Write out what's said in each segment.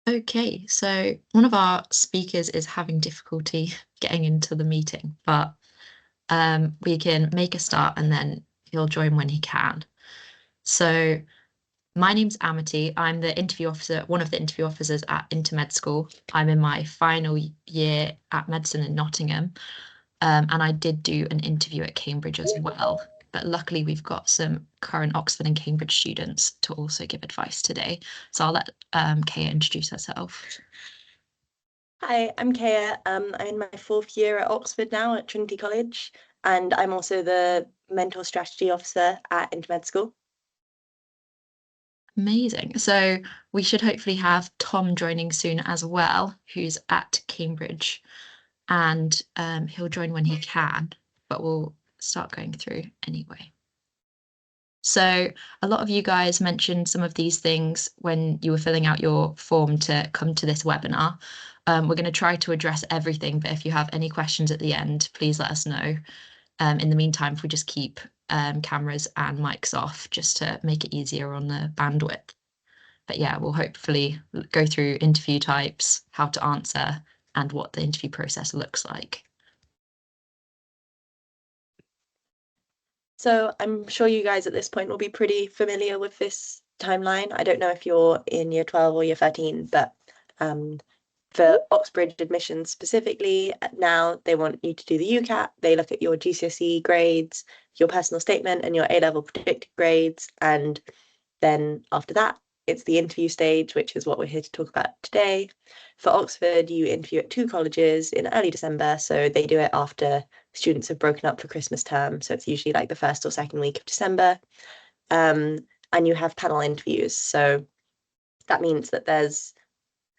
Okay, so one of our speakers is having difficulty getting into the meeting, but we can make a start and then he'll join when he can. So my name's Amity. I'm the interview officer, one of the interview officers at Intermed School. I'm in my final year at medicine in Nottingham, and I did do an interview at Cambridge as well. But luckily, we've got some current Oxford and Cambridge students to also give advice today. So I'll let Kaya introduce herself. Hi, I'm Kaya. I'm in my 4th year at Oxford now at Trinity College, and I'm also the mentor strategy officer at Intermed School. Amazing. So we should hopefully have Tom joining soon as well, who's at Cambridge, and he'll join when he can, but we'll start going through anyway. So a lot of you guys mentioned some of these things when you were filling out your form to come to this webinar. We're going to try to address everything, but if you have any questions at the end, please let us know. In the meantime, if we just keep cameras and mics off just to make it easier on the bandwidth. But yeah, we'll hopefully go through interview types, how to answer, and what the interview process looks like. So I'm sure you guys at this point will be pretty familiar with this timeline. I don't know if you're in year 12 or year 13, but for Oxbridge admissions specifically, now they want you to do the UCAT. They look at your GCSE grades, your personal statement, and your A-level predicted grades. And then after that, it's the interview stage, which is what we're here to talk about today. For Oxford, you interview at 2 colleges in early December. So they do it after students have broken up for Christmas term. So it's usually like the 1st or 2nd week of December. And you have panel interviews. So that means that there's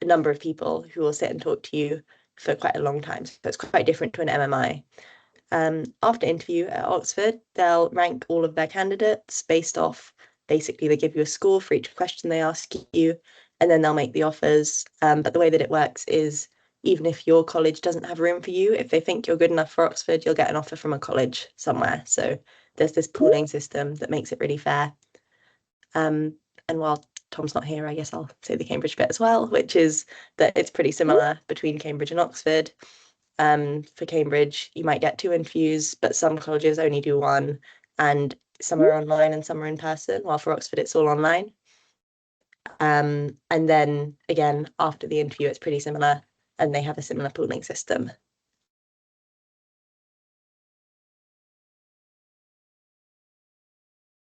a number of people who will sit and talk to you for quite a long time. So it's quite different to an MMI. After interview at Oxford, they'll rank all of their candidates based off, basically they give you a score for each question they ask you, and then they'll make the offers. But the way that it works is even if your college doesn't have room for you, if they think you're good enough for Oxford, you'll get an offer from a college somewhere. So there's this pooling system that makes it really fair. And while Tom's not here, I guess I'll say the Cambridge bit as well, which is that it's pretty similar between Cambridge and Oxford. For Cambridge, you might get 2 interviews, but some colleges only do 1, and some are online and some are in person, while for Oxford, it's all online. And then again, after the interview, it's pretty similar, and they have a similar pooling system.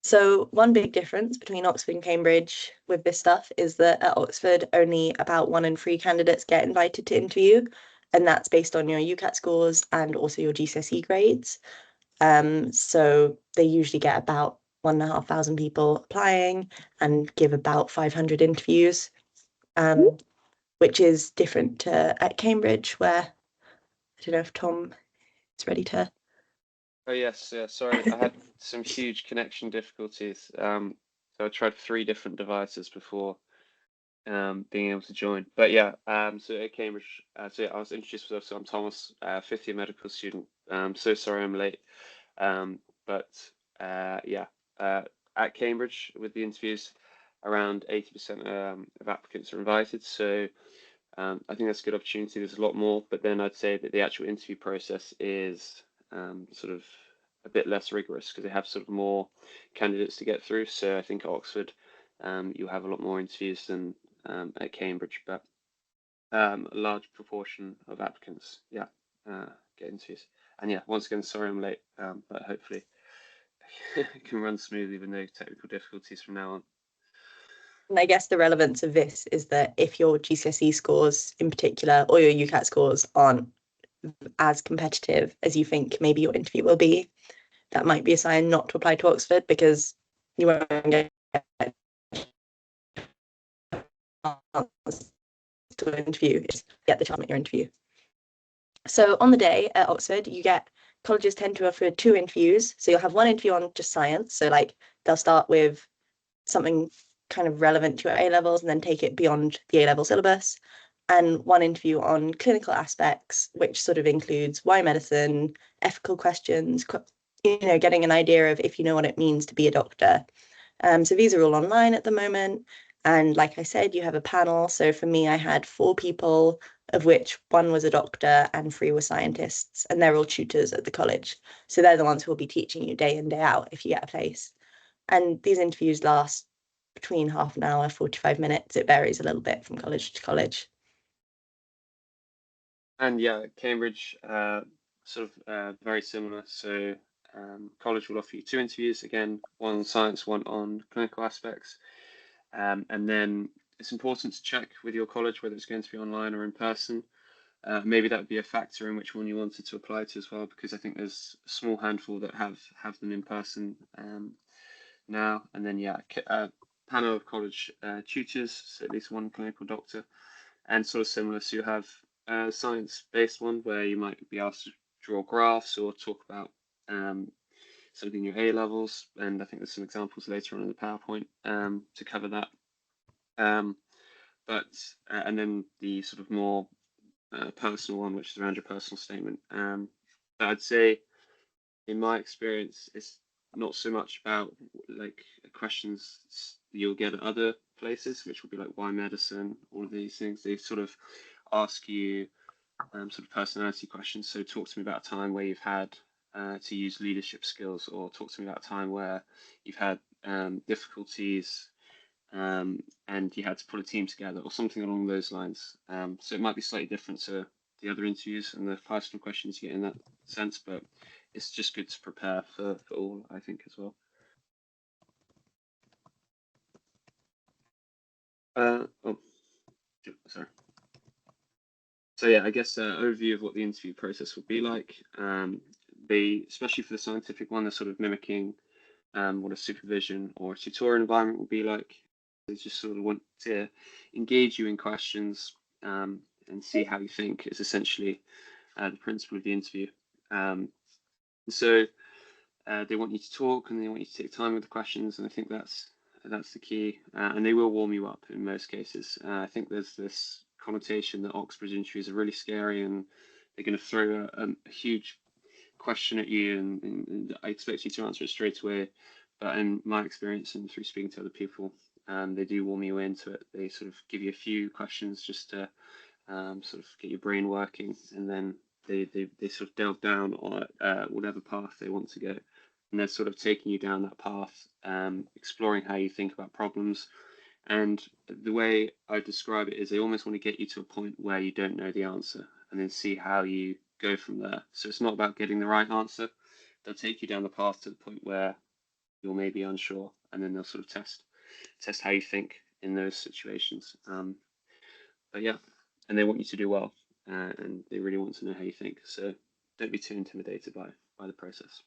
So one big difference between Oxford and Cambridge with this stuff is that at Oxford, only about 1 in 3 candidates get invited to interview, and that's based on your UCAT scores and also your GCSE grades. So they usually get about 1,500 people applying and give about 500 interviews, which is different to at Cambridge, where I don't know if Tom is ready to. Oh yes, yeah. Sorry, I had some huge connection difficulties. So I tried 3 different devices before being able to join. But yeah, so at Cambridge, so yeah, I was introduced myself. So I'm Thomas, 5th year medical student. So sorry I'm late. But yeah, at Cambridge with the interviews, around 80% of applicants are invited. So I think that's a good opportunity. There's a lot more, but then I'd say that the actual interview process is sort of a bit less rigorous because they have sort of more candidates to get through. So I think at Oxford, you'll have a lot more interviews than at Cambridge, but a large proportion of applicants, yeah, get interviews. And yeah, once again, sorry I'm late, but hopefully it can run smoothly with no technical difficulties from now on. And I guess the relevance of this is that if your GCSE scores in particular or your UCAT scores aren't as competitive as you think maybe your interview will be, that might be a sign not to apply to Oxford because you won't get to an interview, get the chance at your interview. So on the day at Oxford, colleges tend to offer 2 interviews. So you'll have 1 interview on just science. So like they'll start with something kind of relevant to your A-levels and then take it beyond the A-level syllabus. And 1 interview on clinical aspects, which sort of includes why medicine, ethical questions, getting an idea of if you know what it means to be a doctor. So these are all online at the moment. And like I said, you have a panel. So for me, I had 4 people, of which 1 was a doctor and 3 were scientists, and they're all tutors at the college. So they're the ones who will be teaching you day in, day out if you get a place. And these interviews last between half an hour, 45 minutes. It varies a little bit from college to college. And yeah, Cambridge, very similar. So college will offer you 2 interviews, again, one on science, one on clinical aspects. And then it's important to check with your college whether it's going to be online or in person. Maybe that would be a factor in which one you wanted to apply to as well, because I think there's a small handful that have them in person now. And then yeah, panel of college tutors, so at least one clinical doctor, and sort of similar. So you have a science-based one where you might be asked to draw graphs or talk about something in your A levels, and I think there's some examples later on in the PowerPoint to cover that. And then the sort of more personal one, which is around your personal statement. But I'd say, in my experience, it's not so much about like questions you'll get at other places, which will be like why medicine, all of these things. They sort of ask you sort of personality questions. So talk to me about a time where you've had to use leadership skills, or talk to me about a time where you've had difficulties and you had to put a team together, or something along those lines. So it might be slightly different to the other interviews and the personal questions you get in that sense, but it's just good to prepare for all, I think, as well. Sorry. So yeah, I guess overview of what the interview process would be like. Especially for the scientific one, they're sort of mimicking what a supervision or a tutorial environment would be like. They just sort of want to engage you in questions and see how you think is essentially the principle of the interview. So they want you to talk and they want you to take time with the questions, and I think that's the key. And they will warm you up in most cases. I think there's this connotation that Oxbridge interviews are really scary and they're going to throw a huge question at you and I expect you to answer it straight away. But in my experience and through speaking to other people, they do warm you into it. They sort of give you a few questions just to sort of get your brain working, and then they sort of delve down on whatever path they want to go. And they're sort of taking you down that path, exploring how you think about problems. And the way I describe it is they almost want to get you to a point where you don't know the answer and then see how you go from there. So it's not about getting the right answer. They'll take you down the path to the point where you're maybe unsure, and then they'll sort of test how you think in those situations. But yeah, and they want you to do well, and they really want to know how you think. So don't be too intimidated by the process.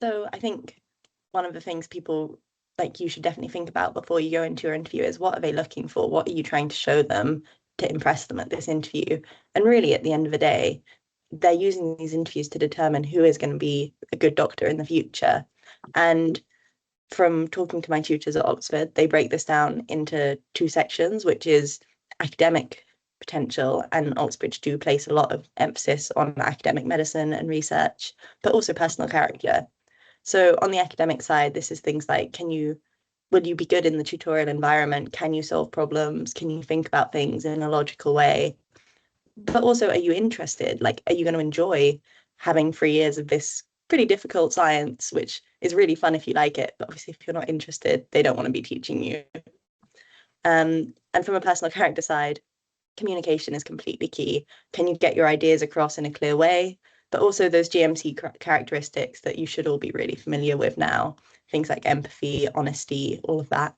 So I think one of the things people like you should definitely think about before you go into your interview is, what are they looking for? What are you trying to show them to impress them at this interview? And really, at the end of the day, they're using these interviews to determine who is going to be a good doctor in the future. And from talking to my tutors at Oxford, they break this down into 2 sections, which is academic potential, and Oxbridge do place a lot of emphasis on academic medicine and research, but also personal character. So on the academic side, this is things like, will you be good in the tutorial environment? Can you solve problems? Can you think about things in a logical way? But also, are you interested? Like, are you going to enjoy having 3 years of this pretty difficult science, which is really fun if you like it, but obviously if you're not interested, they don't want to be teaching you. And from a personal character side, communication is completely key. Can you get your ideas across in a clear way? But also those GMC characteristics that you should all be really familiar with now, things like empathy, honesty, all of that.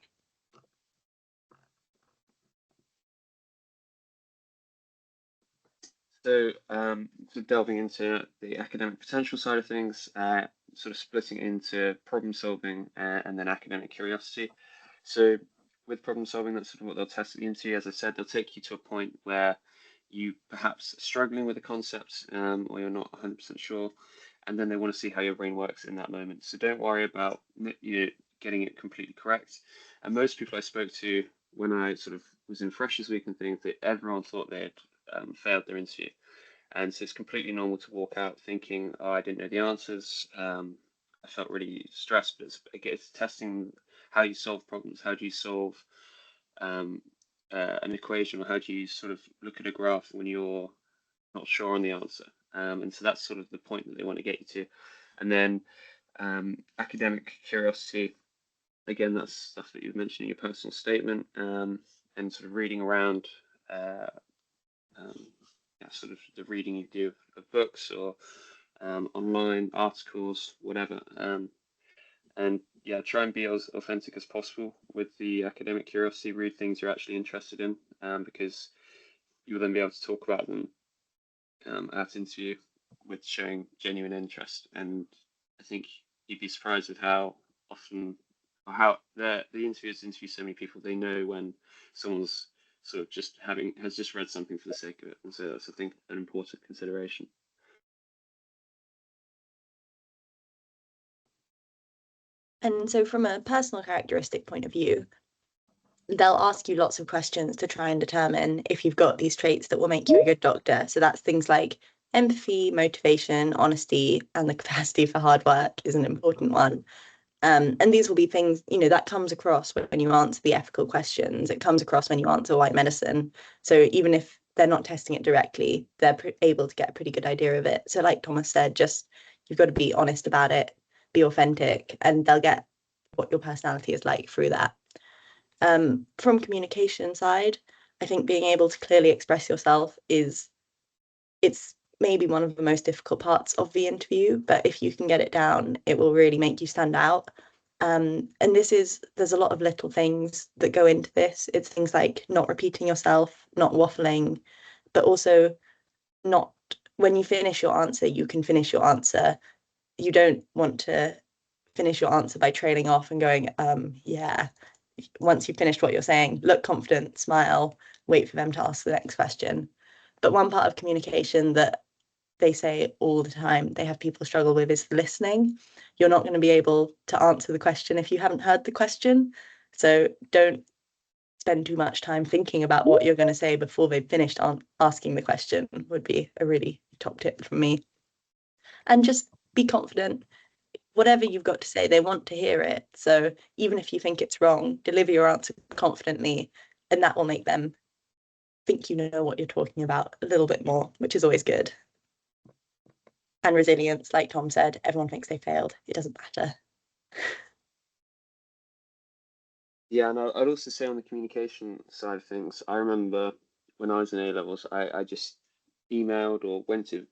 So, delving into the academic potential side of things, sort of splitting into problem solving and then academic curiosity. So, with problem solving, that's sort of what they'll test at the interview. As I said, they'll take you to a point where you perhaps are struggling with a concept or you're not 100% sure, and then they want to see how your brain works in that moment. So, don't worry about getting it completely correct. And most people I spoke to when I sort of was in Freshers Week and things, that everyone thought they had failed their interview. And so it's completely normal to walk out thinking, oh, I didn't know the answers. I felt really stressed, but it's testing how you solve problems. How do you solve an equation, or how do you sort of look at a graph when you're not sure on the answer? And so that's sort of the point that they want to get you to. And then academic curiosity, again, that's stuff that you've mentioned in your personal statement, and sort of reading around, sort of the reading you do of books or online articles, whatever. And yeah, try and be as authentic as possible with the academic curiosity. Read things you're actually interested in, because you'll then be able to talk about them at interview with showing genuine interest. And I think you'd be surprised with how often, or how the interviewers interview so many people. They know when someone's sort of has just read something for the sake of it, and so that's, I think, an important consideration. And so from a personal characteristic point of view, they'll ask you lots of questions to try and determine if you've got these traits that will make you a good doctor. So that's things like empathy, motivation, honesty, and the capacity for hard work is an important one. And these will be things, that comes across when you answer the ethical questions. It comes across when you answer white medicine. So even if they're not testing it directly, they're able to get a pretty good idea of it. So like Thomas said, just you've got to be honest about it, be authentic, and they'll get what your personality is like through that. From communication side, I think being able to clearly express yourself it's maybe one of the most difficult parts of the interview, but if you can get it down, it will really make you stand out. And there's a lot of little things that go into this. It's things like not repeating yourself, not waffling, but also not, when you finish your answer, you can finish your answer. You don't want to finish your answer by trailing off and going, yeah. Once you've finished what you're saying, look confident, smile, wait for them to ask the next question. But one part of communication that they say all the time they have people struggle with is listening. You're not going to be able to answer the question if you haven't heard the question. So don't spend too much time thinking about what you're going to say before they've finished asking the question, would be a really top tip from me. And just be confident. Whatever you've got to say, they want to hear it. So even if you think it's wrong, deliver your answer confidently, and that will make them think you know what you're talking about a little bit more, which is always good. And resilience, like Tom said, everyone thinks they failed. It doesn't matter. Yeah, and I'd also say on the communication side of things, I remember when I was in A levels, I just emailed or went to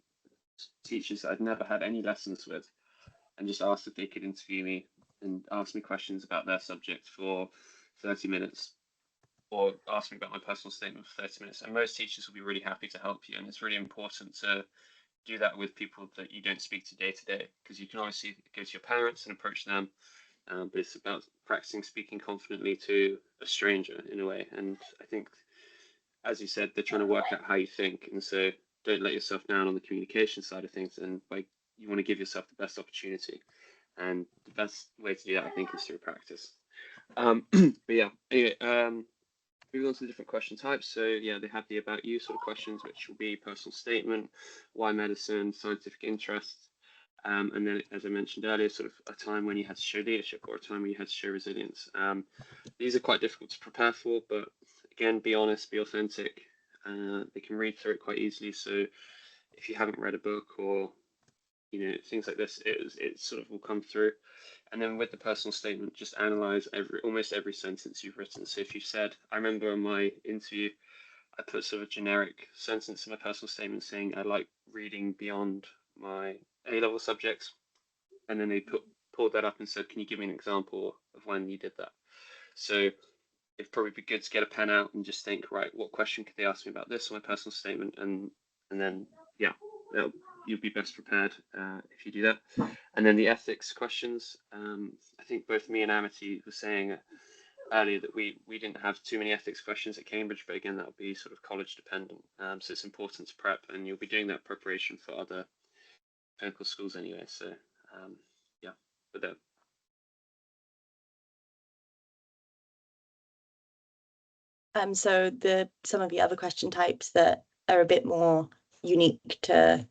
teachers that I'd never had any lessons with, and just asked if they could interview me and ask me questions about their subject for 30 minutes, or ask me about my personal statement for 30 minutes. And most teachers will be really happy to help you. And it's really important to do that with people that you don't speak to day to day, because you can obviously go to your parents and approach them, but it's about practicing speaking confidently to a stranger in a way. And I think, as you said, they're trying to work out how you think, and so don't let yourself down on the communication side of things. And you want to give yourself the best opportunity, and the best way to do that, I think, is through practice. But yeah, anyway, moving on to the different question types. So yeah, they have the about you sort of questions, which will be personal statement, why medicine, scientific interest, and then, as I mentioned earlier, sort of a time when you had to show leadership or a time when you had to show resilience. These are quite difficult to prepare for, but again, be honest, be authentic. They can read through it quite easily. So if you haven't read a book, or things like this, it sort of will come through. And then with the personal statement, just analyze almost every sentence you've written. So if you've said, I remember in my interview, I put sort of a generic sentence in my personal statement saying I like reading beyond my A-level subjects, and then they pulled that up and said, can you give me an example of when you did that? So it'd probably be good to get a pen out and just think, right, what question could they ask me about this on my personal statement, and then yeah, you'll be best prepared if you do that. And then the ethics questions, I think both me and Amity were saying earlier that we didn't have too many ethics questions at Cambridge, but again, that'll be sort of college dependent. So it's important to prep, and you'll be doing that preparation for other clinical schools anyway. So yeah, but that. So some of the other question types that are a bit more unique to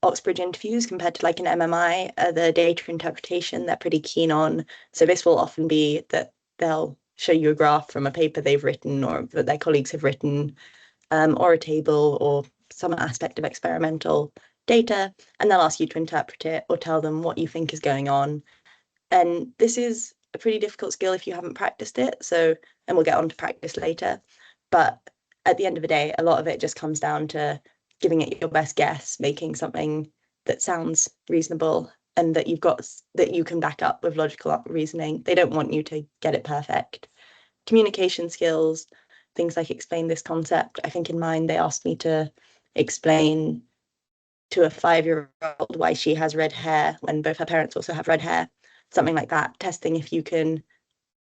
Oxbridge interviews compared to like an MMI, the data interpretation they're pretty keen on. So this will often be that they'll show you a graph from a paper they've written or that their colleagues have written, or a table or some aspect of experimental data, and they'll ask you to interpret it or tell them what you think is going on. And this is a pretty difficult skill if you haven't practiced it. So, and we'll get on to practice later. But at the end of the day, a lot of it just comes down to giving it your best guess, making something that sounds reasonable and that you can back up with logical reasoning. They don't want you to get it perfect. Communication skills, things like explain this concept. I think in mine, they asked me to explain to a 5-year-old why she has red hair when both her parents also have red hair, something like that, testing if you can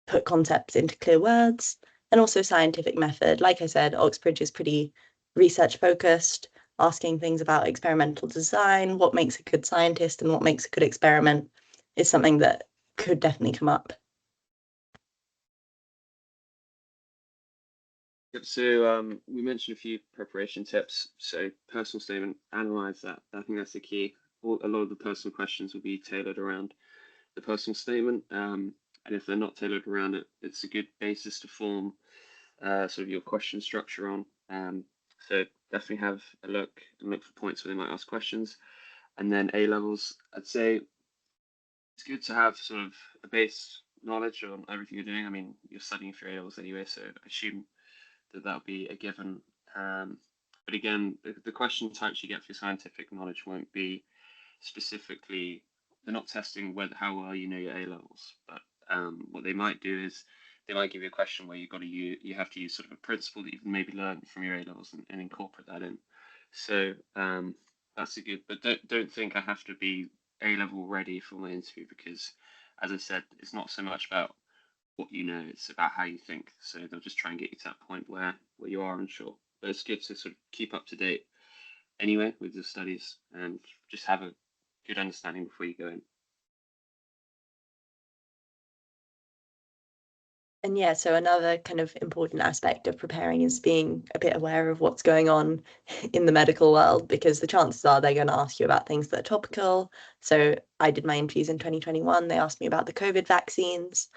put concepts into clear words, and also scientific method. Like I said, Oxbridge is pretty research focused, asking things about experimental design, what makes a good scientist and what makes a good experiment is something that could definitely come up. Yep, so we mentioned a few preparation tips. So personal statement, analyze that. I think that's the key. A lot of the personal questions will be tailored around the personal statement. And if they're not tailored around it, it's a good basis to form sort of your question structure on. So definitely have a look and look for points where they might ask questions. And then A levels, I'd say it's good to have sort of a base knowledge on everything you're doing. I mean, you're studying for A levels anyway, so I assume that'll be a given. But again, the question types you get for your scientific knowledge won't be specifically, they're not testing how well you know your A levels, but what they might do is they might give you a question where you have to use sort of a principle that you've maybe learned from your A levels and incorporate that in. So that's a good, but don't think I have to be A level ready for my interview, because as I said, it's not so much about what you know, it's about how you think. So they'll just try and get you to that point where you are unsure. But it's good to sort of keep up to date anyway with your studies and just have a good understanding before you go in. And yeah, so another kind of important aspect of preparing is being a bit aware of what's going on in the medical world, because the chances are they're going to ask you about things that are topical. So I did my interviews in 2021. They asked me about the COVID vaccines.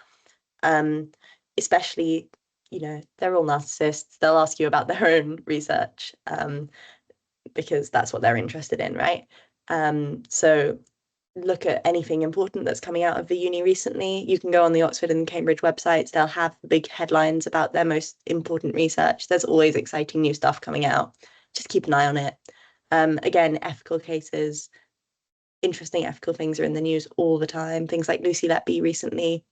Especially, they're all narcissists. They'll ask you about their own research, because that's what they're interested in, right? So look at anything important that's coming out of the uni recently. You can go on the Oxford and Cambridge websites. They'll have big headlines about their most important research. There's always exciting new stuff coming out. Just keep an eye on it. Again, ethical cases, interesting ethical things are in the news all the time. Things like Lucy Letby recently.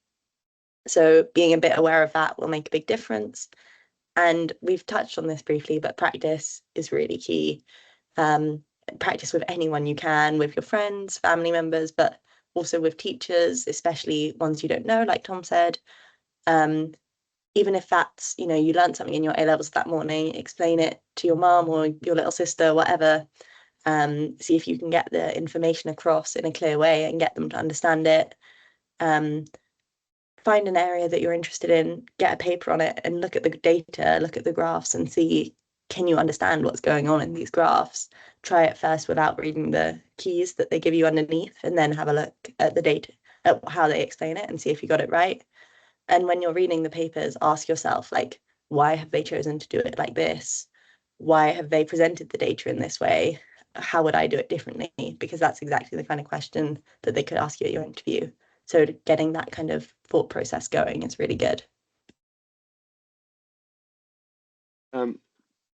So being a bit aware of that will make a big difference. And we've touched on this briefly, but practice is really key. Practice with anyone you can, with your friends, family members, but also with teachers, especially ones you don't know, like Tom said. Even if that's, you learned something in your A levels that morning, explain it to your mom or your little sister, whatever. See if you can get the information across in a clear way and get them to understand it. Find an area that you're interested in, get a paper on it and look at the data, look at the graphs and see, can you understand what's going on in these graphs? Try it first without reading the keys that they give you underneath, and then have a look at the data, at how they explain it and see if you got it right. And when you're reading the papers, ask yourself, like, why have they chosen to do it like this? Why have they presented the data in this way? How would I do it differently? Because that's exactly the kind of question that they could ask you at your interview. So getting that kind of thought process going is really good.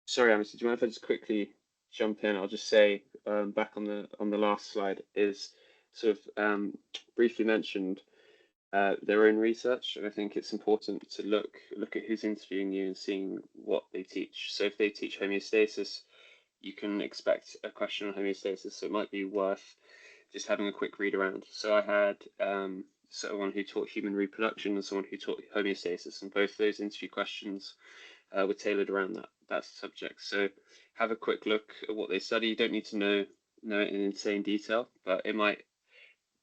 Sorry, Amicy, do you mind if I just quickly jump in? I'll just say back on the last slide is sort of briefly mentioned their own research, and I think it's important to look at who's interviewing you and seeing what they teach. So if they teach homeostasis, you can expect a question on homeostasis, so it might be worth just having a quick read around. So I had someone who taught human reproduction and someone who taught homeostasis, and both those interview questions were tailored around that subject. So have a quick look at what they study. You don't need to know it in insane detail, but it might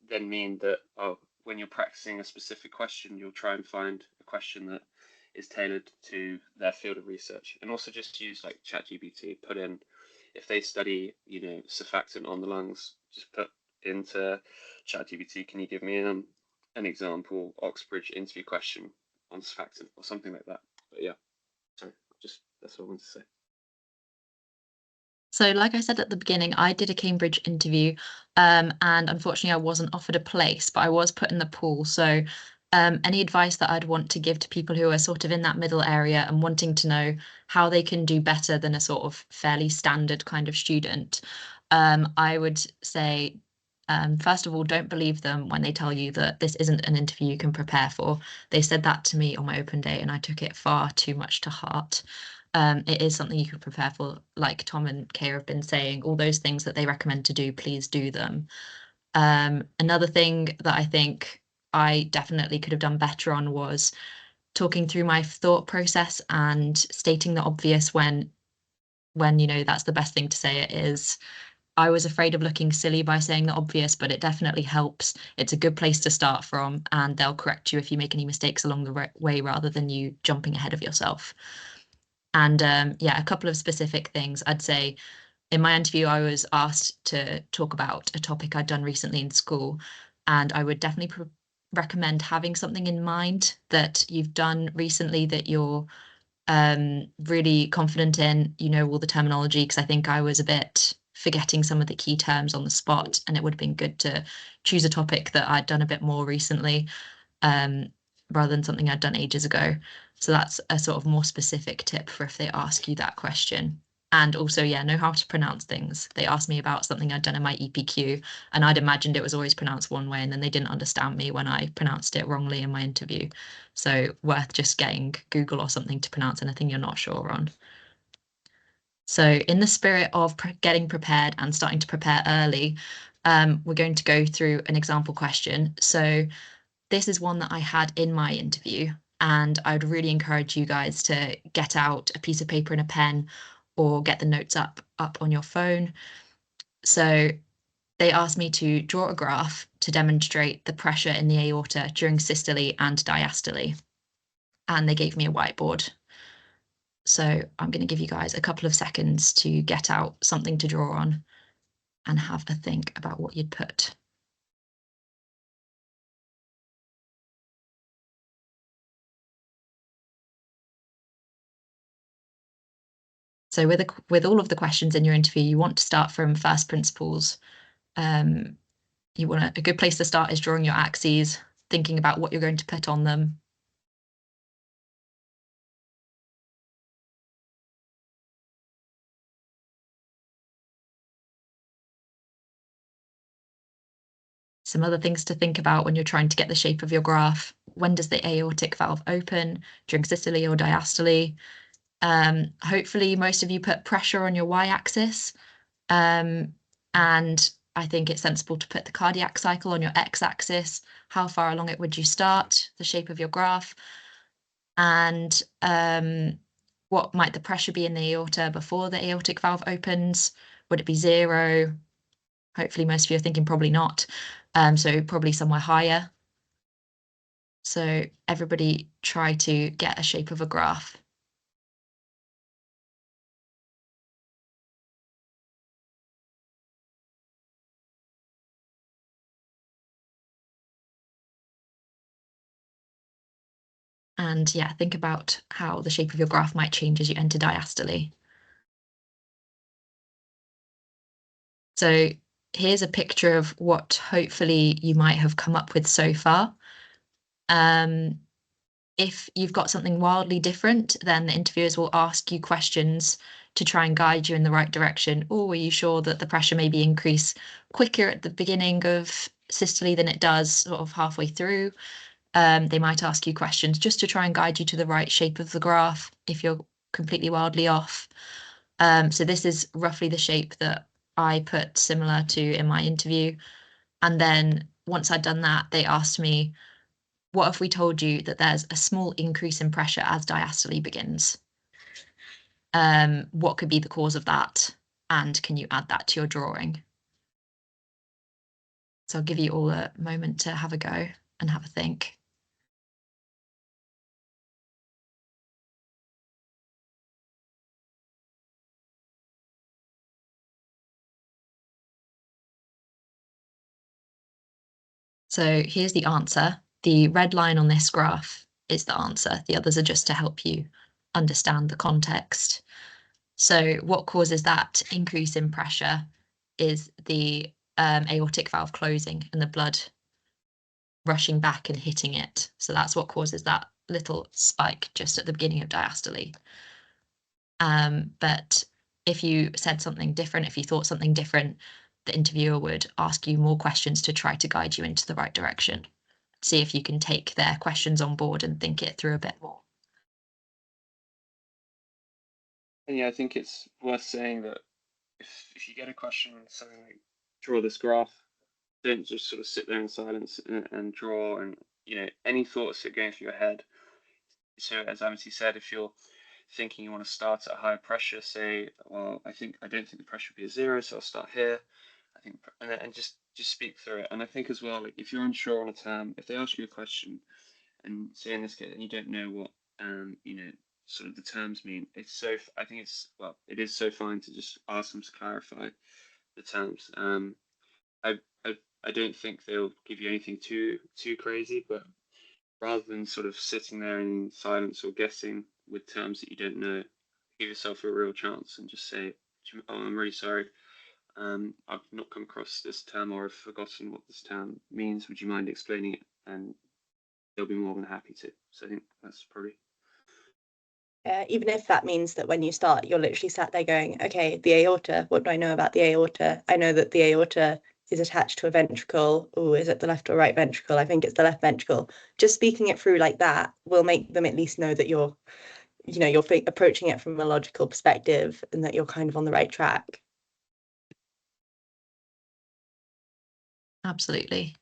then mean that when you're practicing a specific question, you'll try and find a question that is tailored to their field of research. And also just use like ChatGPT, put in if they study, surfactant on the lungs, just put into ChatGPT, can you give me an example Oxbridge interview question on surfactant or something like that? But yeah, sorry, that's what I wanted to say. So like I said at the beginning, I did a Cambridge interview, and unfortunately I wasn't offered a place, but I was put in the pool. So any advice that I'd want to give to people who are sort of in that middle area and wanting to know how they can do better than a sort of fairly standard kind of student, I would say, first of all, don't believe them when they tell you that this isn't an interview you can prepare for. They said that to me on my open day, and I took it far too much to heart. It is something you can prepare for, like Tom and Kay have been saying, all those things that they recommend to do, please do them. Another thing that I think I definitely could have done better on was talking through my thought process and stating the obvious when that's the best thing to say. It is, I was afraid of looking silly by saying the obvious, but it definitely helps. It's a good place to start from, and they'll correct you if you make any mistakes along the way rather than you jumping ahead of yourself. And yeah, a couple of specific things. I'd say in my interview, I was asked to talk about a topic I'd done recently in school, and I would definitely recommend having something in mind that you've done recently that you're really confident in, all the terminology, because I think I was a bit forgetting some of the key terms on the spot, and it would have been good to choose a topic that I'd done a bit more recently, rather than something I'd done ages ago. So that's a sort of more specific tip for if they ask you that question. And also, yeah, know how to pronounce things. They asked me about something I'd done in my EPQ, and I'd imagined it was always pronounced one way, and then they didn't understand me when I pronounced it wrongly in my interview. So worth just getting Google or something to pronounce anything you're not sure on. So in the spirit of getting prepared and starting to prepare early, we're going to go through an example question. So this is one that I had in my interview, and I would really encourage you guys to get out a piece of paper and a pen or get the notes up on your phone. So they asked me to draw a graph to demonstrate the pressure in the aorta during systole and diastole, and they gave me a whiteboard. So I'm going to give you guys a couple of seconds to get out something to draw on and have a think about what you'd put. So with all of the questions in your interview, you want to start from first principles. You want a good place to start is drawing your axes, thinking about what you're going to put on them. Some other things to think about when you're trying to get the shape of your graph. When does the aortic valve open? During systole or diastole? Hopefully most of you put pressure on your y-axis. And I think it's sensible to put the cardiac cycle on your x-axis. How far along it would you start? The shape of your graph. And what might the pressure be in the aorta before the aortic valve opens? Would it be 0? Hopefully most of you are thinking probably not. So probably somewhere higher. So everybody try to get a shape of a graph. And yeah, think about how the shape of your graph might change as you enter diastole. So here's a picture of what hopefully you might have come up with so far. If you've got something wildly different, then the interviewers will ask you questions to try and guide you in the right direction. Or are you sure that the pressure maybe increase quicker at the beginning of systole than it does sort of halfway through? They might ask you questions just to try and guide you to the right shape of the graph if you're completely wildly off. So this is roughly the shape that I put similar to in my interview. And then once I'd done that, they asked me, what if we told you that there's a small increase in pressure as diastole begins? What could be the cause of that? And can you add that to your drawing? So I'll give you all a moment to have a go and have a think. So here's the answer. The red line on this graph is the answer. The others are just to help you understand the context. So what causes that increase in pressure is the aortic valve closing and the blood rushing back and hitting it. So that's what causes that little spike just at the beginning of diastole. But if you said something different, if you thought something different, the interviewer would ask you more questions to try to guide you into the right direction. See if you can take their questions on board and think it through a bit more. And yeah, I think it's worth saying that if you get a question, something like draw this graph, don't just sort of sit there in silence and draw, and any thoughts that are going through your head. So as Amity said, if you're thinking you want to start at a higher pressure, say, well, I don't think the pressure will be a 0, so I'll start here. I think, and just speak through it. And I think as well, like if you're unsure on a term, if they ask you a question, and say in this case, and you don't know what sort of the terms mean, I think it is so fine to just ask them to clarify the terms. I don't think they'll give you anything too crazy, but rather than sort of sitting there in silence or guessing with terms that you don't know, give yourself a real chance and just say, "Oh, I'm really sorry. I've not come across this term, or I've forgotten what this term means. Would you mind explaining it?" And they'll be more than happy to. So I think that's probably. Even if that means that when you start, you're literally sat there going, okay, the aorta, what do I know about the aorta? I know that the aorta is attached to a ventricle. Oh, is it the left or right ventricle? I think it's the left ventricle. Just speaking it through like that will make them at least know that you're approaching it from a logical perspective and that you're kind of on the right track. Absolutely.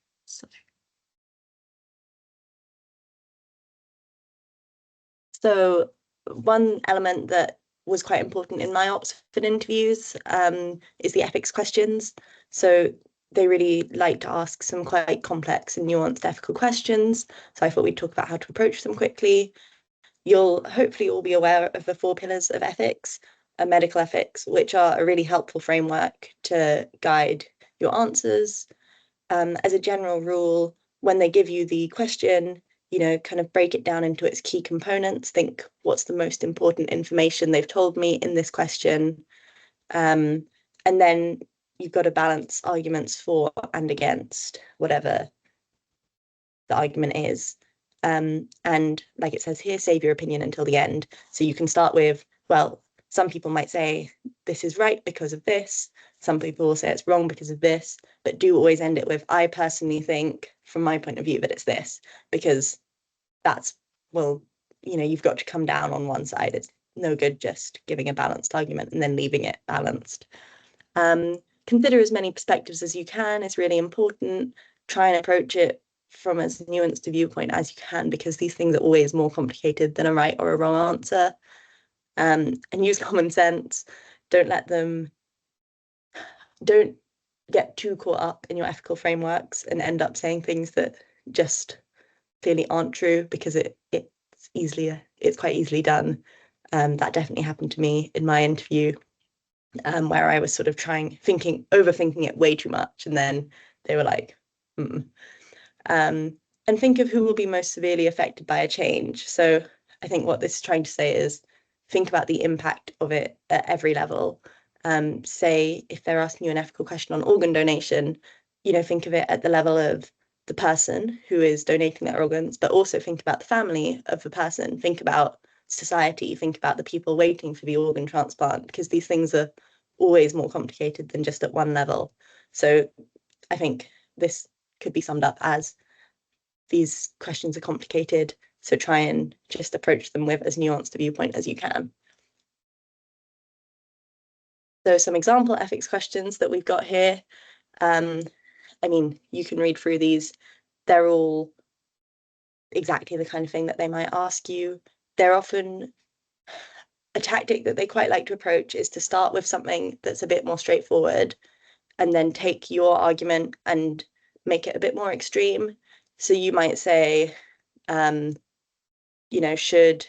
So one element that was quite important in my Oxford interviews is the ethics questions. So they really like to ask some quite complex and nuanced ethical questions. So I thought we'd talk about how to approach them quickly. You'll hopefully all be aware of the 4 pillars of ethics and medical ethics, which are a really helpful framework to guide your answers. As a general rule, when they give you the question, kind of break it down into its key components. Think, what's the most important information they've told me in this question? And then you've got to balance arguments for and against whatever the argument is. And like it says here, save your opinion until the end. So you can start with, well, some people might say this is right because of this. Some people will say it's wrong because of this, but do always end it with, I personally think from my point of view that it's this, because that's, well, you've got to come down on one side. It's no good just giving a balanced argument and then leaving it balanced. Consider as many perspectives as you can. It's really important. Try and approach it from as nuanced a viewpoint as you can, because these things are always more complicated than a right or a wrong answer. And use common sense. Don't get too caught up in your ethical frameworks and end up saying things that just clearly aren't true, because it's quite easily done. That definitely happened to me in my interview, where I was sort of overthinking it way too much, and then they were like, and think of who will be most severely affected by a change. So I think what this is trying to say is think about the impact of it at every level. Say if they're asking you an ethical question on organ donation, think of it at the level of the person who is donating their organs, but also think about the family of the person. Think about society. Think about the people waiting for the organ transplant, because these things are always more complicated than just at one level. So I think this could be summed up as, these questions are complicated, so try and just approach them with as nuanced a viewpoint as you can. So some example ethics questions that we've got here. I mean, you can read through these. They're all exactly the kind of thing that they might ask you. They're often, a tactic that they quite like to approach is to start with something that's a bit more straightforward and then take your argument and make it a bit more extreme. So you might say, should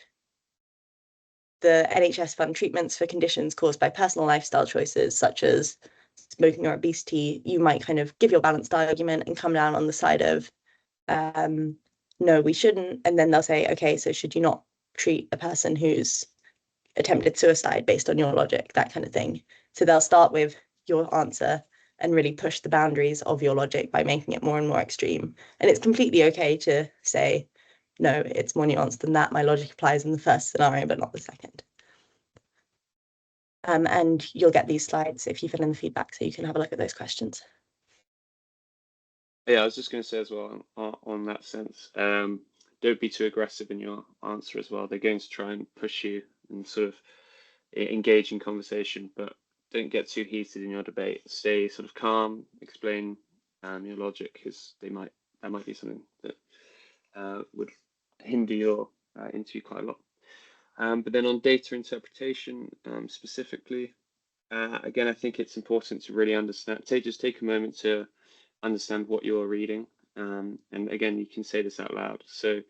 the NHS fund treatments for conditions caused by personal lifestyle choices, such as smoking or obesity, you might kind of give your balanced argument and come down on the side of no, we shouldn't. And then they'll say, okay, so should you not treat a person who's attempted suicide based on your logic, that kind of thing. So they'll start with your answer and really push the boundaries of your logic by making it more and more extreme. And it's completely okay to say, no, it's more nuanced than that. My logic applies in the first scenario, but not the second. And you'll get these slides if you fill in the feedback, so you can have a look at those questions. Yeah, I was just going to say as well on that sense, don't be too aggressive in your answer as well. They're going to try and push you and sort of engage in conversation, but don't get too heated in your debate. Stay sort of calm, explain your logic, because that might be something that would hinder your interview quite a lot. But then on data interpretation specifically, again, I think it's important to really understand. Just take a moment to understand what you're reading. And again, you can say this out loud. So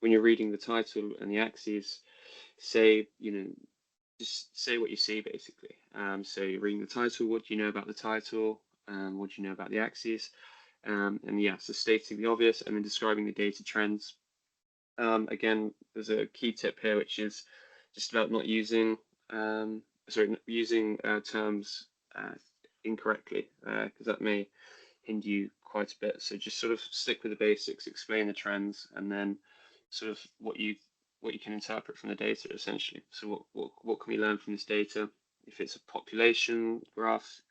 when you're reading the title and the axes, say, just say what you see basically. So you're reading the title, what do you know about the title? What do you know about the axes? And yeah, so stating the obvious and then describing the data trends. Again, there's a key tip here, which is just about not using, using terms incorrectly, because that may hinder you quite a bit. So just sort of stick with the basics, explain the trends, and then sort of what you can interpret from the data essentially. So what can we learn from this data? If it's a population graph,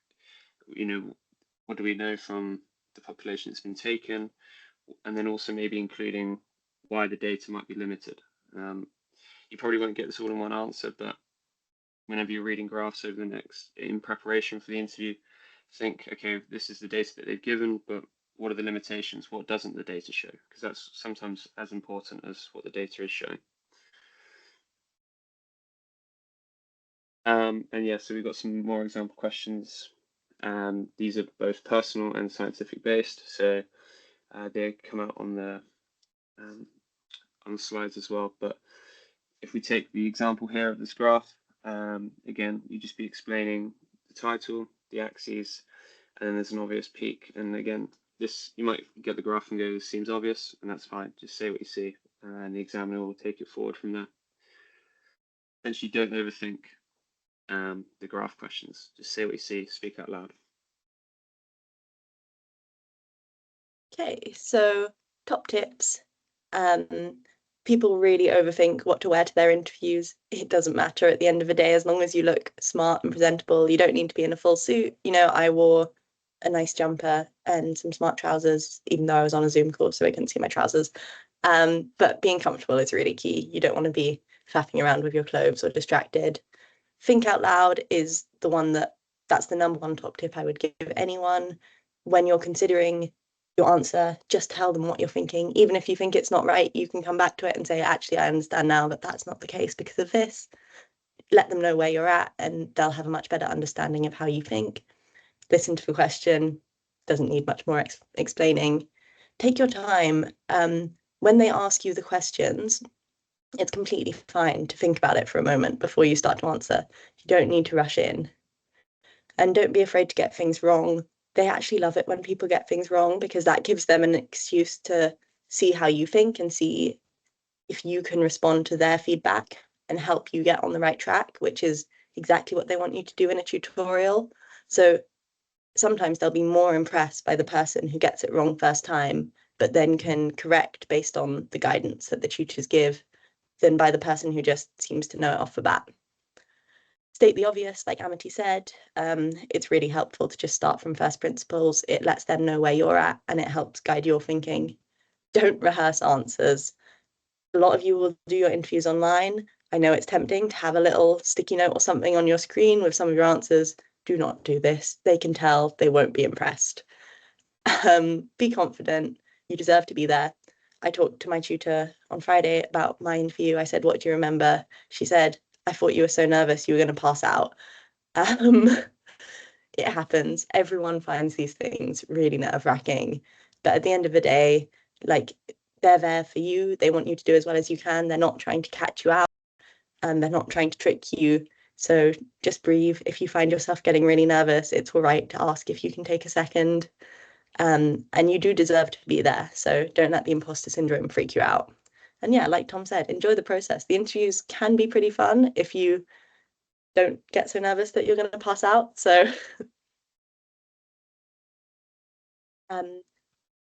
what do we know from the population that's been taken? And then also maybe including why the data might be limited. You probably won't get this all in one answer, but whenever you're reading graphs in preparation for the interview, think, okay, this is the data that they've given, but what are the limitations? What doesn't the data show? Because that's sometimes as important as what the data is showing. And yeah, so we've got some more example questions. These are both personal and scientific based, so they come out on the slides as well. But if we take the example here of this graph, again, you just be explaining the title, the axes, and then there's an obvious peak. And again, this, you might get the graph and go, this seems obvious, and that's fine. Just say what you see, and the examiner will take it forward from there. Essentially, don't overthink the graph questions. Just say what you see, speak out loud. Okay, so top tips. People really overthink what to wear to their interviews. It doesn't matter at the end of the day, as long as you look smart and presentable. You don't need to be in a full suit. I wore a nice jumper and some smart trousers, even though I was on a Zoom call, so I couldn't see my trousers. But being comfortable is really key. You don't want to be faffing around with your clothes or distracted. Think out loud is that's the number one top tip I would give anyone. When you're considering your answer, just tell them what you're thinking. Even if you think it's not right, you can come back to it and say, actually, I understand now that that's not the case because of this. Let them know where you're at and they'll have a much better understanding of how you think. Listen to the question, doesn't need much more explaining. Take your time. When they ask you the questions, it's completely fine to think about it for a moment before you start to answer. You don't need to rush in. And don't be afraid to get things wrong. They actually love it when people get things wrong because that gives them an excuse to see how you think and see if you can respond to their feedback and help you get on the right track, which is exactly what they want you to do in a tutorial. So sometimes they'll be more impressed by the person who gets it wrong first time, but then can correct based on the guidance that the tutors give, than by the person who just seems to know it off the bat. State the obvious, like Amity said. It's really helpful to just start from first principles. It lets them know where you're at and it helps guide your thinking. Don't rehearse answers. A lot of you will do your interviews online. I know it's tempting to have a little sticky note or something on your screen with some of your answers. Do not do this. They can tell, they won't be impressed. Be confident. You deserve to be there. I talked to my tutor on Friday about my interview. I said, what do you remember? She said, I thought you were so nervous you were going to pass out. It happens. Everyone finds these things really nerve-wracking. But at the end of the day, they're there for you. They want you to do as well as you can. They're not trying to catch you out and they're not trying to trick you. So just breathe. If you find yourself getting really nervous, it's all right to ask if you can take a second. And you do deserve to be there. So don't let the imposter syndrome freak you out. And yeah, like Tom said, enjoy the process. The interviews can be pretty fun if you don't get so nervous that you're going to pass out. So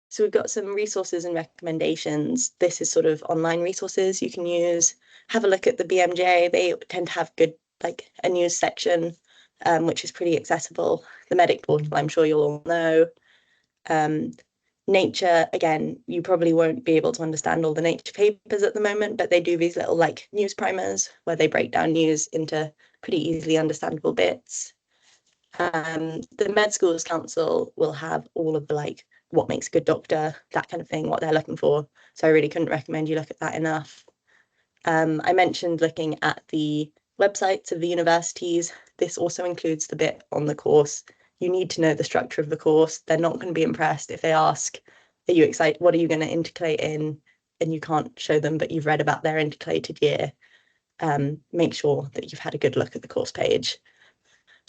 so we've got some resources and recommendations. This is sort of online resources you can use. Have a look at the BMJ. They tend to have good, like a news section, which is pretty accessible. The Medic portal, I'm sure you'll all know. Nature, again, you probably won't be able to understand all the Nature papers at the moment, but they do these little like news primers where they break down news into pretty easily understandable bits. The Med Schools Council will have all of the like what makes a good doctor, that kind of thing, what they're looking for. So I really couldn't recommend you look at that enough. I mentioned looking at the websites of the universities. This also includes the bit on the course. You need to know the structure of the course. They're not going to be impressed if they ask, are you excited? What are you going to intercalate in? And you can't show them, but you've read about their intercalated year. Make sure that you've had a good look at the course page.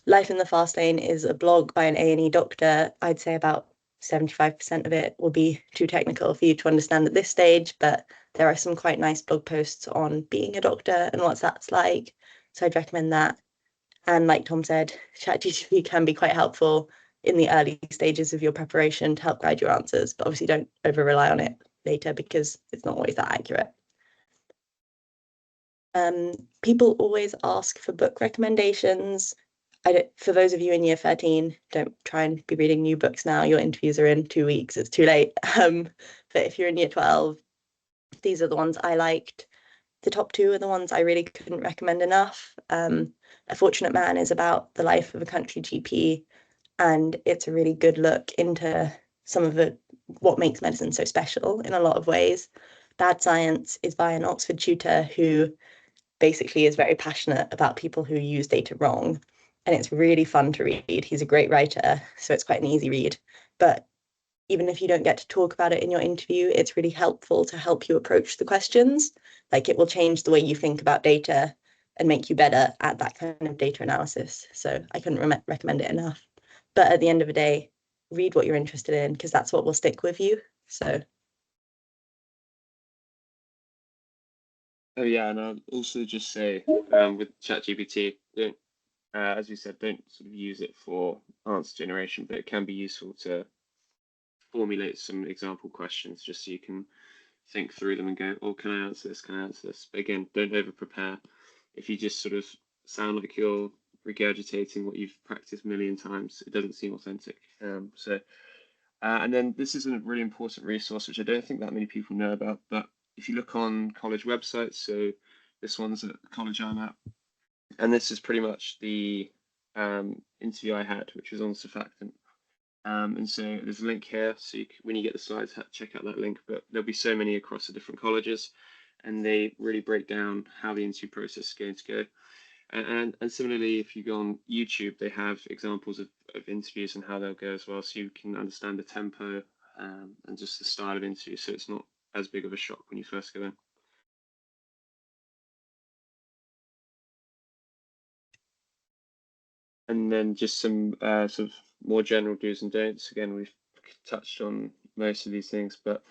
Life in the Fast Lane is a blog by an A&E doctor. I'd say about 75% of it will be too technical for you to understand at this stage, but there are some quite nice blog posts on being a doctor and what that's like. So I'd recommend that. And like Tom said, ChatGPT can be quite helpful in the early stages of your preparation to help guide your answers, but obviously don't over rely on it later because it's not always that accurate. People always ask for book recommendations. For those of you in year 13, don't try and be reading new books now. Your interviews are in 2 weeks. It's too late. But if you're in year 12, these are the ones I liked. The top two are the ones I really couldn't recommend enough. A Fortunate Man is about the life of a country GP, and it's a really good look into some of what makes medicine so special in a lot of ways. Bad Science is by an Oxford tutor who basically is very passionate about people who use data wrong. And it's really fun to read. He's a great writer, so it's quite an easy read. But even if you don't get to talk about it in your interview, it's really helpful to help you approach the questions. Like it will change the way you think about data and make you better at that kind of data analysis. So I couldn't recommend it enough. But at the end of the day, read what you're interested in because that's what will stick with you. So Oh yeah, and I'll also just say with ChatGPT, don't, as we said, don't sort of use it for answer generation, but it can be useful to formulate some example questions just so you can think through them and go, oh, can I answer this? Can I answer this? But again, don't over prepare. If you just sort of sound like you're regurgitating what you've practiced a million times, it doesn't seem authentic. And then this is a really important resource, which I don't think that many people know about, but if you look on college websites, so this one's at the college I'm at, and this is pretty much the interview I had, which was on surfactant. And so there's a link here, so when you get the slides, check out that link. But there'll be so many across the different colleges, and they really break down how the interview process is going to go. And similarly, if you go on YouTube, they have examples of interviews and how they'll go as well, so you can understand the tempo and just the style of interview, so it's not as big of a shock when you first go in. And then just some sort of more general do's and don'ts. Again, we've touched on most of these things, but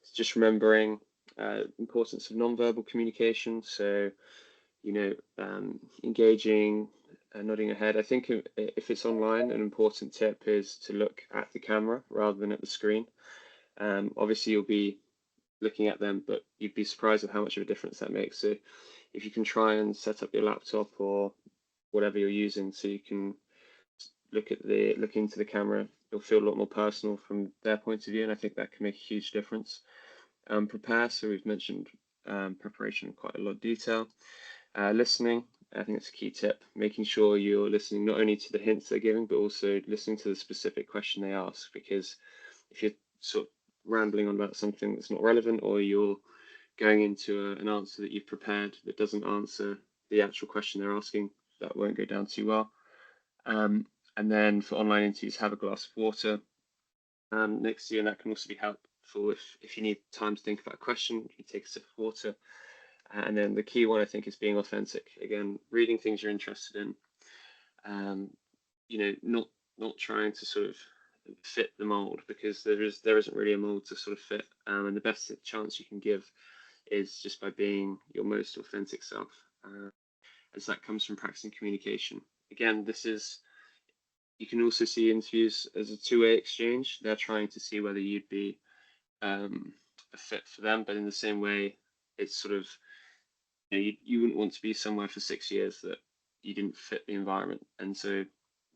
it's just remembering importance of non-verbal communication. So, engaging, nodding your head. I think if it's online, an important tip is to look at the camera rather than at the screen. Obviously, you'll be looking at them, but you'd be surprised at how much of a difference that makes. So if you can try and set up your laptop or whatever you're using so you can look into the camera, it'll feel a lot more personal from their point of view, and I think that can make a huge difference. Prepare, so we've mentioned preparation in quite a lot of detail. Listening, I think it's a key tip, making sure you're listening not only to the hints they're giving, but also listening to the specific question they ask, because if you're sort of rambling on about something that's not relevant, or you're going into an answer that you've prepared that doesn't answer the actual question they're asking, that won't go down too well. And then for online interviews, have a glass of water next to you, and that can also be helpful if you need time to think about a question. You take a sip of water. And then the key one, I think, is being authentic. Again, reading things you're interested in. Not trying to sort of fit the mold, because there isn't really a mold to sort of fit. And the best chance you can give is just by being your most authentic self. As that comes from practicing communication. Again, you can also see interviews as a two-way exchange. They're trying to see whether you'd be a fit for them, but in the same way, it's sort of, you wouldn't want to be somewhere for 6 years that you didn't fit the environment. And so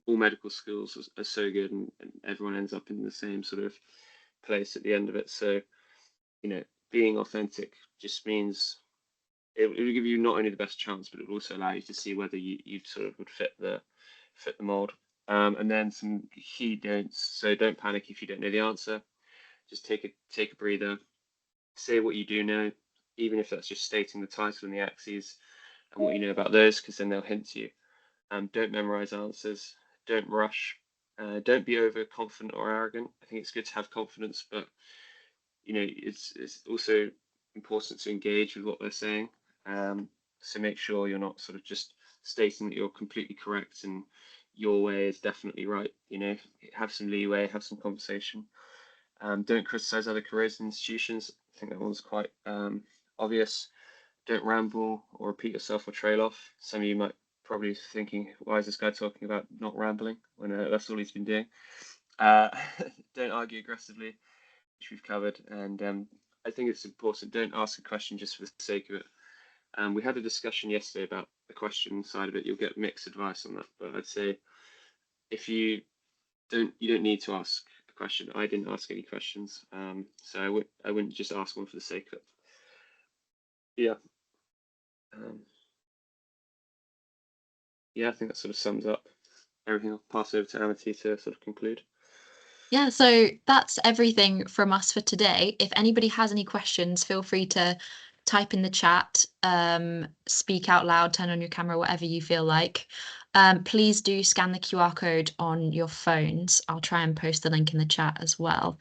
all medical schools are so good, and everyone ends up in the same sort of place at the end of it. So, being authentic just means it will give you not only the best chance, but it will also allow you to see whether you sort of would fit the mold. And then some key don'ts. So don't panic if you don't know the answer. Just take a breather. Say what you do know, even if that's just stating the title and the axes and what you know about those, because then they'll hint to you. Don't memorize answers. Don't rush. Don't be overconfident or arrogant. I think it's good to have confidence, but it's also important to engage with what they're saying. So make sure you're not sort of just stating that you're completely correct and your way is definitely right. Have some leeway, have some conversation. Don't criticize other careers and institutions. I think that one's quite obvious. Don't ramble or repeat yourself or trail off. Some of you might probably be thinking, why is this guy talking about not rambling when that's all he's been doing? Don't argue aggressively, which we've covered. And I think it's important, don't ask a question just for the sake of it. We had a discussion yesterday about the question side of it. You'll get mixed advice on that, but I'd say if you don't need to ask a question. I didn't ask any questions, so I wouldn't just ask one for the sake of it. Yeah. I think that sort of sums up everything. I'll pass over to Amity to sort of conclude. Yeah, so that's everything from us for today. If anybody has any questions, feel free to type in the chat, speak out loud, turn on your camera, whatever you feel like. Please do scan the QR code on your phones. I'll try and post the link in the chat as well.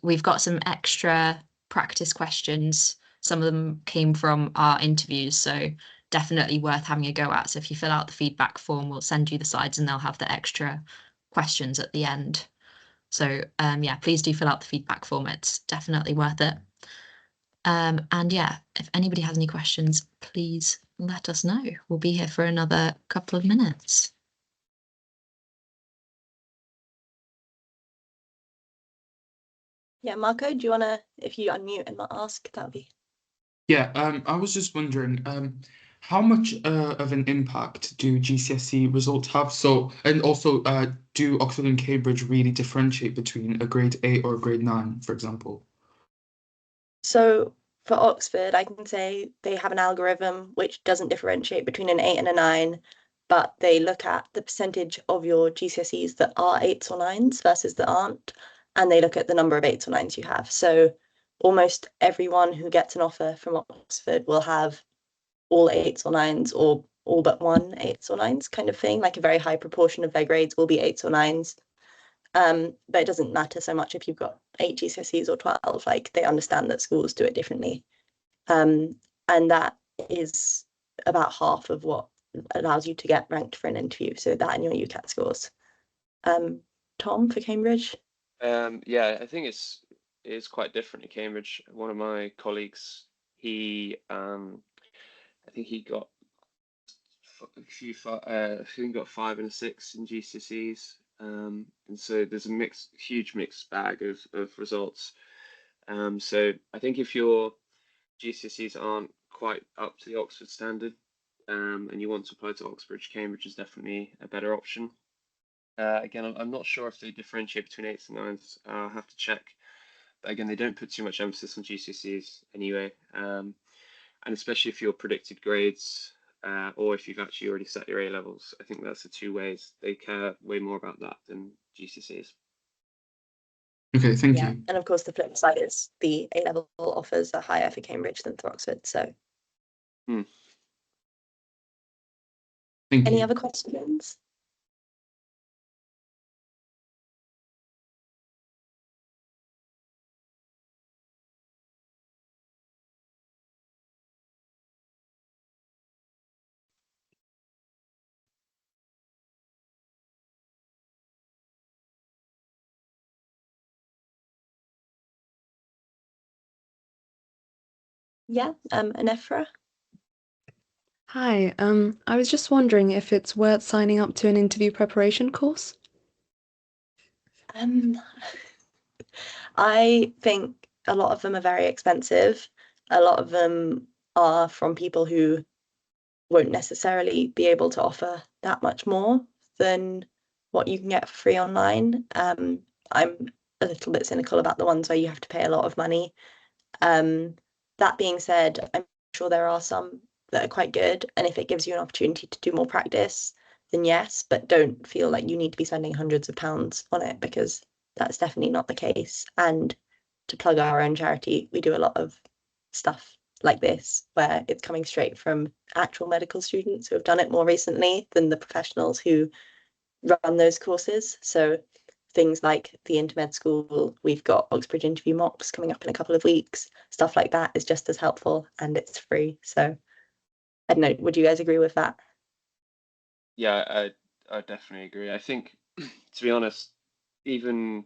We've got some extra practice questions. Some of them came from our interviews, so definitely worth having a go at. So if you fill out the feedback form, we'll send you the slides and they'll have the extra questions at the end. So yeah, please do fill out the feedback form. It's definitely worth it. And yeah, if anybody has any questions, please let us know. We'll be here for another couple of minutes. Yeah, Marco, do you want to, if you unmute and ask, that would be... Yeah, I was just wondering, how much of an impact do GCSE results have? So, and also, do Oxford and Cambridge really differentiate between a grade 8 or a grade 9, for example? So for Oxford, I can say they have an algorithm which doesn't differentiate between an 8 and a 9, but they look at the percentage of your GCSEs that are 8s or 9s versus that aren't, and they look at the number of 8s or 9s you have. So almost everyone who gets an offer from Oxford will have all 8s or 9s, or all but one 8s or 9s kind of thing. Like a very high proportion of their grades will be 8s or 9s. But it doesn't matter so much if you've got 8 GCSEs or 12. Like, they understand that schools do it differently. And that is about half of what allows you to get ranked for an interview. So that and your UCAT scores. Tom, for Cambridge? Yeah, I think it's quite different in Cambridge. One of my colleagues, I think he got I think he got 5 and a 6 in GCSEs. And so there's a huge mixed bag of results. So I think if your GCSEs aren't quite up to the Oxford standard, and you want to apply to Oxbridge, Cambridge is definitely a better option. Again, I'm not sure if they differentiate between 8s and 9s. I'll have to check. But again, they don't put too much emphasis on GCSEs anyway. And especially if your predicted grades, or if you've actually already set your A levels, I think that's the two ways. They care way more about that than GCSEs. Okay, thank you. And of course, the flip side is the A level offers are higher for Cambridge than for Oxford. So, Thank any you. other questions? Yeah, Anefra? Hi, I was just wondering if it's worth signing up to an interview preparation course. Um, I think a lot of them are very expensive. A lot of them are from people who won't necessarily be able to offer that much more than what you can get for free online. I'm a little bit cynical about the ones where you have to pay a lot of money. That being said, I'm sure there are some that are quite good, and if it gives you an opportunity to do more practice, then yes, but don't feel like you need to be spending hundreds of pounds on it, because that's definitely not the case. And to plug our own charity, we do a lot of stuff like this where it's coming straight from actual medical students who have done it more recently than the professionals who run those courses. So things like the Intermed School, we've got Oxbridge interview mocks coming up in a couple of weeks. Stuff like that is just as helpful, and it's free. So I don't know, would you guys agree with that? Yeah, I definitely agree. I think, to be honest, even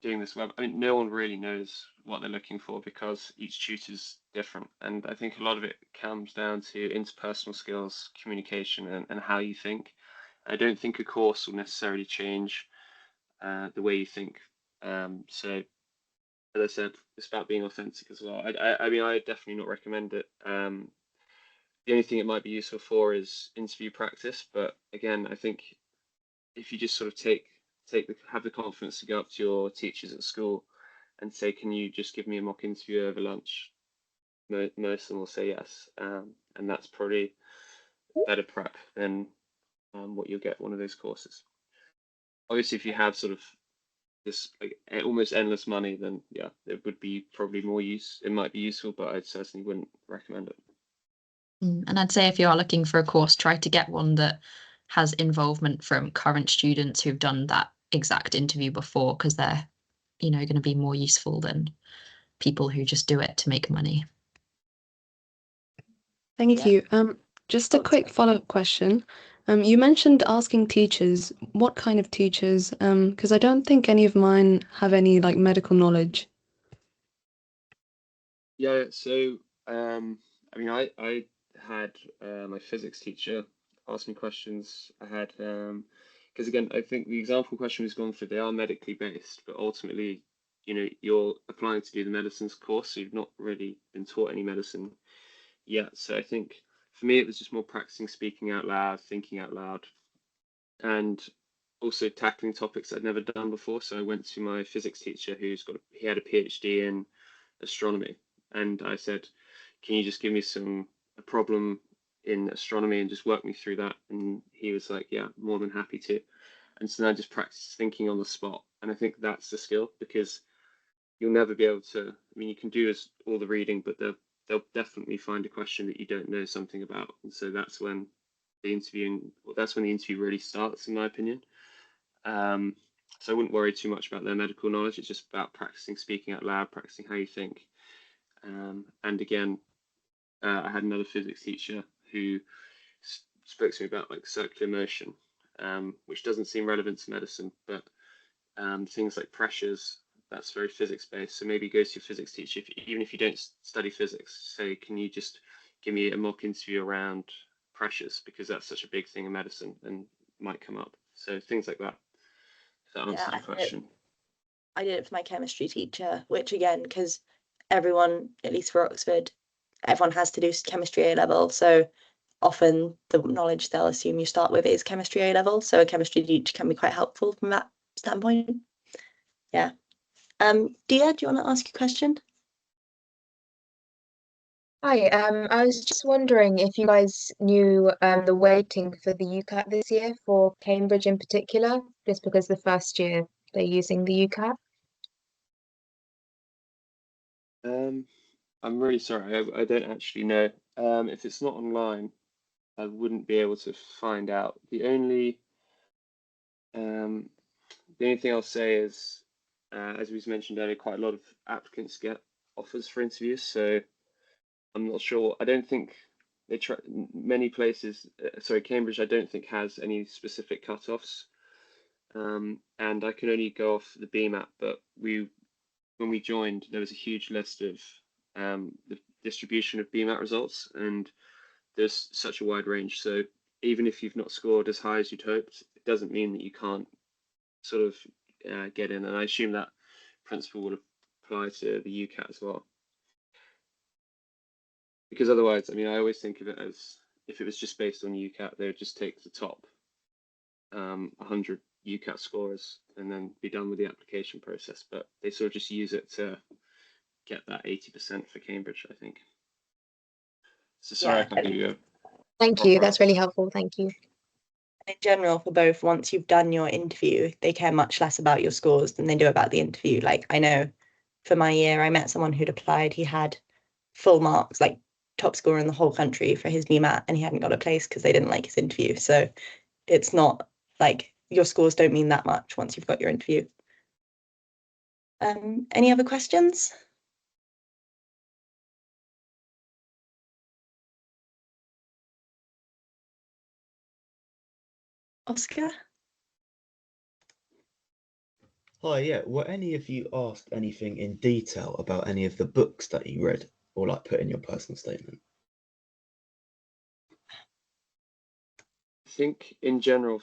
doing this web, I mean, no one really knows what they're looking for because each tutor's different. And I think a lot of it comes down to interpersonal skills, communication, and how you think. I don't think a course will necessarily change the way you think. So, as I said, it's about being authentic as well. I mean, I definitely not recommend it. The only thing it might be useful for is interview practice. But again, I think if you just sort of have the confidence to go up to your teachers at school and say, can you just give me a mock interview over lunch? Most of them will say yes, and that's probably better prep than what you'll get one of those courses. Obviously, if you have sort of this like almost endless money, then yeah, it would be probably more use. It might be useful, but I certainly wouldn't recommend it. And I'd say if you are looking for a course, try to get one that has involvement from current students who've done that exact interview before, because they're, going to be more useful than people who just do it to make money. Thank you. Just a quick follow-up question. You mentioned asking teachers, what kind of teachers? Because I don't think any of mine have any like medical knowledge. Yeah, so I mean, I had my physics teacher ask me questions. I had because again, I think the example question we've gone through, they are medically based, but ultimately, you're applying to do the medicines course, so you've not really been taught any medicine yet. So I think for me, it was just more practicing speaking out loud, thinking out loud, and also tackling topics I'd never done before. So I went to my physics teacher, he had a PhD in astronomy, and I said, "Can you just give me a problem in astronomy and just work me through that?" And he was like, "Yeah, more than happy to." And so then I just practiced thinking on the spot, and I think that's the skill because you'll never be able to. I mean, you can do all the reading, but they'll definitely find a question that you don't know something about, and so that's when the interview really starts, in my opinion. So I wouldn't worry too much about their medical knowledge. It's just about practicing speaking out loud, practicing how you think. And again, I had another physics teacher who spoke to me about like circular motion, which doesn't seem relevant to medicine, but things like pressures, that's very physics based. So maybe go to your physics teacher, even if you don't study physics, say, can you just give me a mock interview around pressures, because that's such a big thing in medicine and might come up. So things like that. If that answers your question. I did it for my chemistry teacher, which again, because everyone, at least for Oxford, everyone has to do chemistry A level. So often the knowledge they'll assume you start with is chemistry A level. So a chemistry teacher can be quite helpful from that standpoint. Yeah. Dia, do you want to ask a question? Hi, I was just wondering if you guys knew the weighting for the UCAT this year for Cambridge in particular, just because the first year they're using the UCAT. I'm really sorry, I don't actually know. If it's not online, I wouldn't be able to find out. Um, the only thing I'll say is, as we mentioned earlier, quite a lot of applicants get offers for interviews, so I'm not sure. I don't think they try many places. Sorry, Cambridge, I don't think has any specific cutoffs. And I can only go off the BMAT, but when we joined, there was a huge list of distribution of BMAT results, and there's such a wide range. So even if you've not scored as high as you'd hoped, it doesn't mean that you can't sort of get in. And I assume that principle would apply to the UCAT as well. Because otherwise, I mean, I always think of it as if it was just based on UCAT, they would just take the top 100 UCAT scores and then be done with the application process. But they sort of just use it to get that 80% for Cambridge, I think. So sorry, I can't give you a Thank you. That's really helpful. Thank you. In general, for both, once you've done your interview, they care much less about your scores than they do about the interview. Like, I know for my year, I met someone who'd applied. He had full marks, like top scorer in the whole country for his BMAT, and he hadn't got a place because they didn't like his interview. So it's not like your scores don't mean that much once you've got your interview. Any other questions? Oscar? Hi, yeah. Were any of you asked anything in detail about any of the books that you read or like put in your personal statement? I think in general,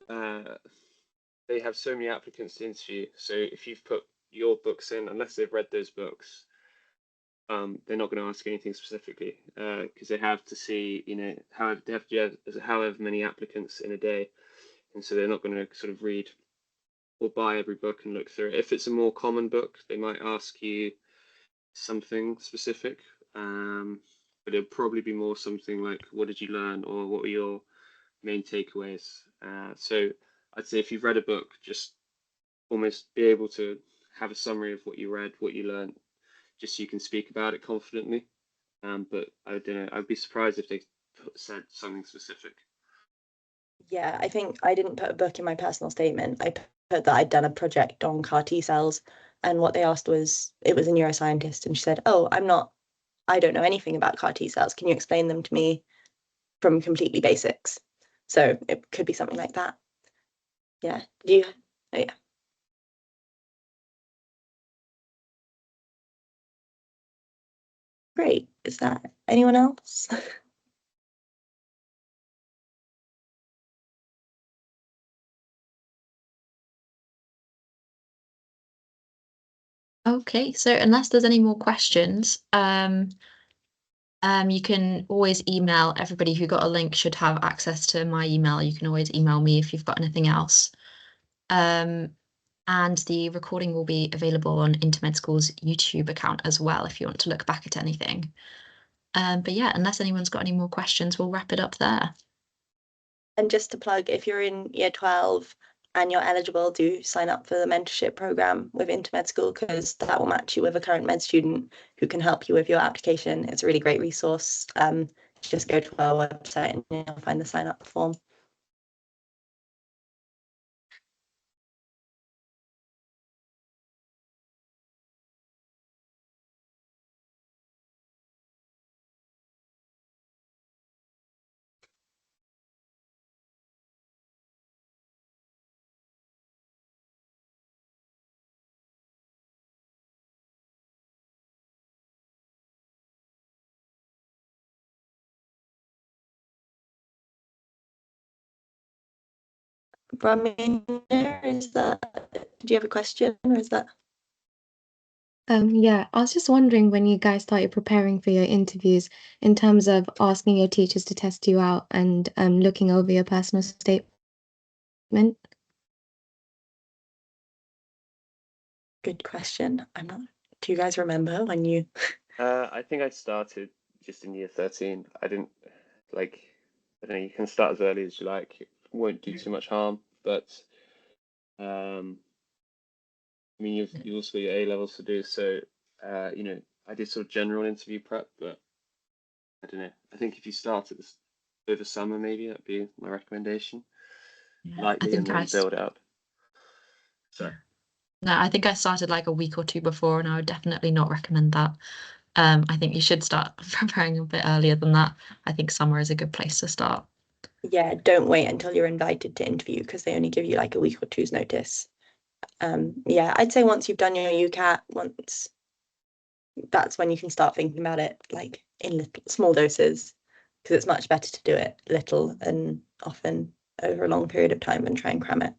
they have so many applicants to interview. So if you've put your books in, unless they've read those books, they're not going to ask anything specifically because they have to see, you know, they have to have however many applicants in a day, and so they're not going to sort of read or buy every book and look through it. If it's a more common book, they might ask you something specific, but it'll probably be more something like, what did you learn, or what were your main takeaways? So I'd say if you've read a book, just almost be able to have a summary of what you read, what you learned, just so you can speak about it confidently. But I don't know, I'd be surprised if they said something specific. Yeah, I think I didn't put a book in my personal statement. I put that I'd done a project on CAR T cells, and what they asked was, it was a neuroscientist, and she said, "Oh, I don't know anything about CAR T cells. Can you explain them to me from completely basics?" So it could be something like that. Yeah. Oh, yeah. Great. Is that anyone else? Okay, so unless there's any more questions, you can always email everybody who got a link should have access to my email. You can always email me if you've got anything else. And the recording will be available on Intermed School's YouTube account as well if you want to look back at anything. But yeah, unless anyone's got any more questions, we'll wrap it up there. And just to plug, if you're in year 12 and you're eligible, do sign up for the mentorship program with Intermed School, because that will match you with a current med student who can help you with your application. It's a really great resource. Just go to our website and you'll find the sign up form. Bramina, did you have a question, or is that? Yeah, I was just wondering when you guys started preparing for your interviews in terms of asking your teachers to test you out and looking over your personal statement. Good question. Do you guys remember when you? I think I started just in year 13. I didn't I don't know, you can start as early as you like. It won't do too much harm, but I mean, you've also got your A levels to do, so you know, I did sort of general interview prep, but I don't know. I think if you start at this over summer, maybe that'd be my recommendation. Yeah, Lightly, and then build up. So no, I think I started like a week or two before, and I would definitely not recommend that. I think you should start preparing a bit earlier than that. I think summer is a good place to start. Yeah, don't wait until you're invited to interview, because they only give you like a week or two's notice. Yeah, I'd say once you've done your UCAT, that's when you can start thinking about it like in little small doses, because it's much better to do it little and often over a long period of time and try and cram it.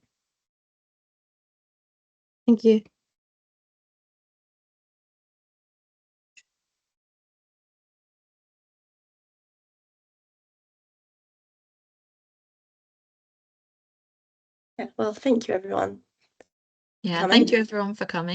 Thank you. Yeah, well, thank you everyone. Yeah, Coming. thank you everyone for coming.